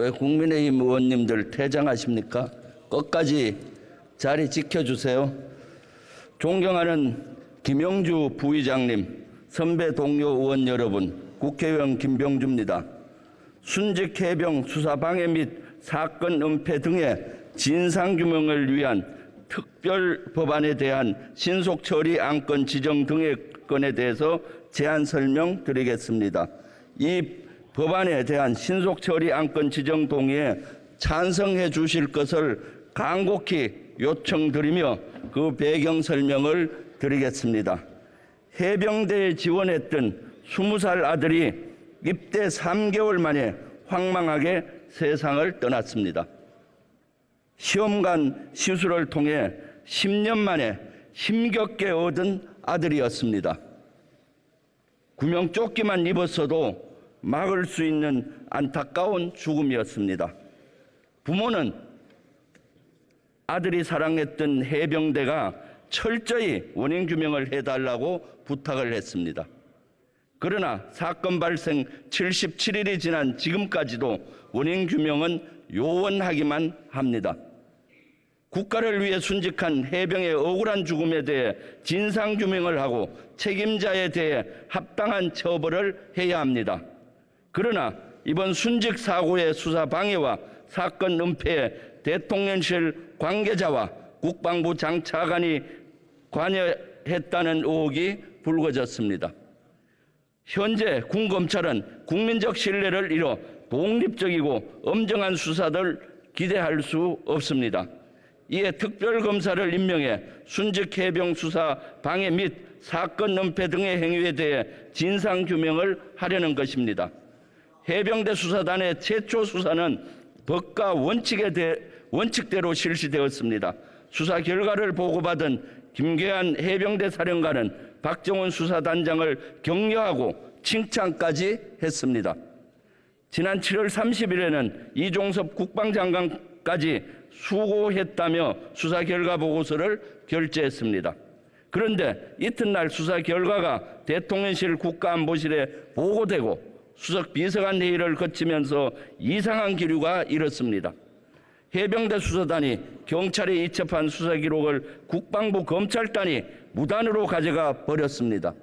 왜 국민의힘 의원님들 퇴장하십니까? 끝까지 자리 지켜주세요. 존경하는 김영주 부의장님, 선배 동료 의원 여러분, 국회의원 김병주입니다. 순직 해병 수사 방해 및 사건 은폐 등의 진상규명을 위한 특별 법안에 대한 신속 처리 안건 지정 등의 건에 대해서 제안 설명드리겠습니다. 이 법안에 대한 신속 처리 안건 지정 동의에 찬성해 주실 것을 간곡히 요청드리며 그 배경 설명을 드리겠습니다. 해병대에 지원했던 20살 아들이 입대 3개월 만에 황망하게 세상을 떠났습니다. 시험관 시술을 통해 10년 만에 힘겹게 얻은 아들이었습니다. 구명조끼만 입었어도 막을 수 있는 안타까운 죽음이었습니다. 부모는 아들이 사랑했던 해병대가 철저히 원인 규명을 해달라고 부탁을 했습니다. 그러나 사건 발생 77일이 지난 지금까지도 원인 규명은 요원하기만 합니다. 국가를 위해 순직한 해병의 억울한 죽음에 대해 진상 규명을 하고 책임자에 대해 합당한 처벌을 해야 합니다. 그러나 이번 순직 사고의 수사 방해와 사건 은폐에 대통령실 관계자와 국방부 장차관이 관여했다는 의혹이 불거졌습니다. 현재 군 검찰은 국민적 신뢰를 잃어 독립적이고 엄정한 수사를 기대할 수 없습니다. 이에 특별검사를 임명해 순직 해병 수사 방해 및 사건 은폐 등의 행위에 대해 진상규명을 하려는 것입니다. 해병대 수사단의 최초 수사는 법과 원칙대로 실시되었습니다. 수사 결과를 보고받은 김계한 해병대 사령관은 박정훈 수사단장을 격려하고 칭찬까지 했습니다. 지난 7월 30일에는 이종섭 국방장관까지 수고했다며 수사 결과 보고서를 결재했습니다. 그런데 이튿날 수사 결과가 대통령실 국가안보실에 보고되고 수석 비서관 회의를 거치면서 이상한 기류가 일었습니다. 해병대 수사단이 경찰에 이첩한 수사 기록을 국방부 검찰단이 무단으로 가져가 버렸습니다.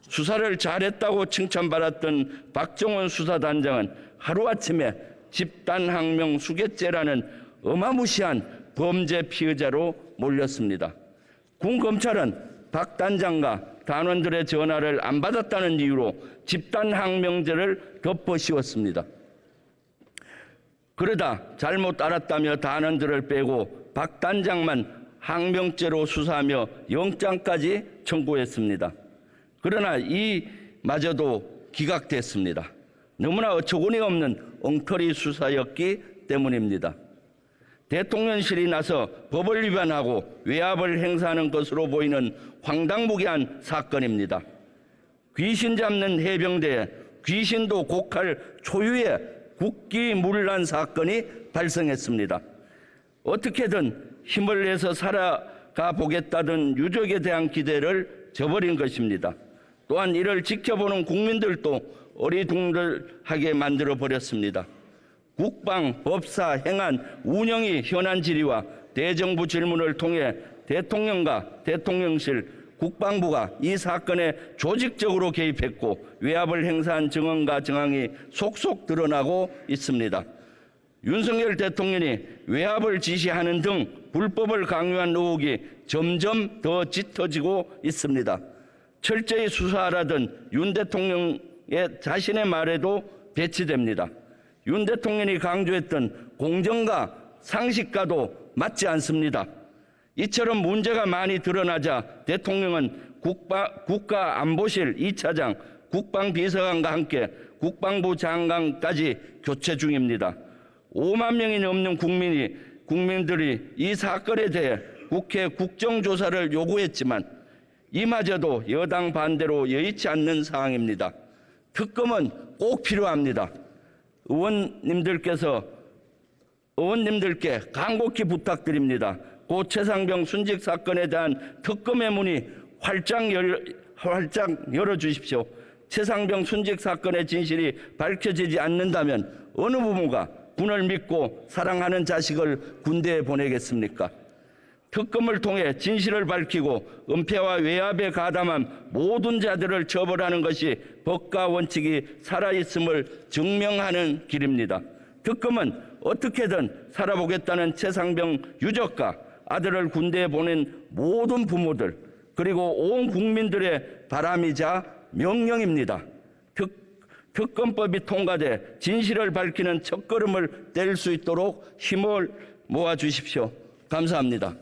수사를 잘했다고 칭찬받았던 박정훈 수사단장은 하루아침에 집단항명 수괴죄라는 어마무시한 범죄 피의자로 몰렸습니다. 군 검찰은 박 단장과 단원들의 전화를 안 받았다는 이유로 집단항명죄를 덮어 씌웠습니다. 그러다 잘못 알았다며 단원들을 빼고 박 단장만 항명죄로 수사하며 영장까지 청구했습니다. 그러나 이마저도 기각됐습니다. 너무나 어처구니 없는 엉터리 수사였기 때문입니다. 대통령실이 나서 법을 위반하고 외압을 행사하는 것으로 보이는 황당무계한 사건입니다. 귀신 잡는 해병대에 귀신도 곡할 초유의 국기문란 사건이 발생했습니다. 어떻게든 힘을 내서 살아가 보겠다던 유족에 대한 기대를 저버린 것입니다. 또한 이를 지켜보는 국민들도 어리둥절하게 만들어버렸습니다. 국방, 법사, 행안, 운영이 현안 질의와 대정부 질문을 통해 대통령과 대통령실, 국방부가 이 사건에 조직적으로 개입했고 외압을 행사한 증언과 정황이 속속 드러나고 있습니다. 윤석열 대통령이 외압을 지시하는 등 불법을 강요한 의혹이 점점 더 짙어지고 있습니다. 철저히 수사하라던 윤 대통령의 자신의 말에도 배치됩니다. 윤 대통령이 강조했던 공정과 상식과도 맞지 않습니다. 이처럼 문제가 많이 드러나자 대통령은 국가안보실 2차장, 국방비서관과 함께 국방부 장관까지 교체 중입니다. 5만 명이 넘는 국민들이 이 사건에 대해 국회 국정조사를 요구했지만 이마저도 여당 반대로 여의치 않는 상황입니다. 특검은 꼭 필요합니다. 의원님들께 간곡히 부탁드립니다. 고 최상병 순직 사건에 대한 특검의 문이 활짝 열어주십시오. 최상병 순직 사건의 진실이 밝혀지지 않는다면 어느 부모가 군을 믿고 사랑하는 자식을 군대에 보내겠습니까? 특검을 통해 진실을 밝히고 은폐와 외압에 가담한 모든 자들을 처벌하는 것이 법과 원칙이 살아있음을 증명하는 길입니다. 특검은 어떻게든 살아보겠다는 최상병 유족과 아들을 군대에 보낸 모든 부모들 그리고 온 국민들의 바람이자 명령입니다. 특검법이 통과돼 진실을 밝히는 첫걸음을 뗄 수 있도록 힘을 모아주십시오. 감사합니다.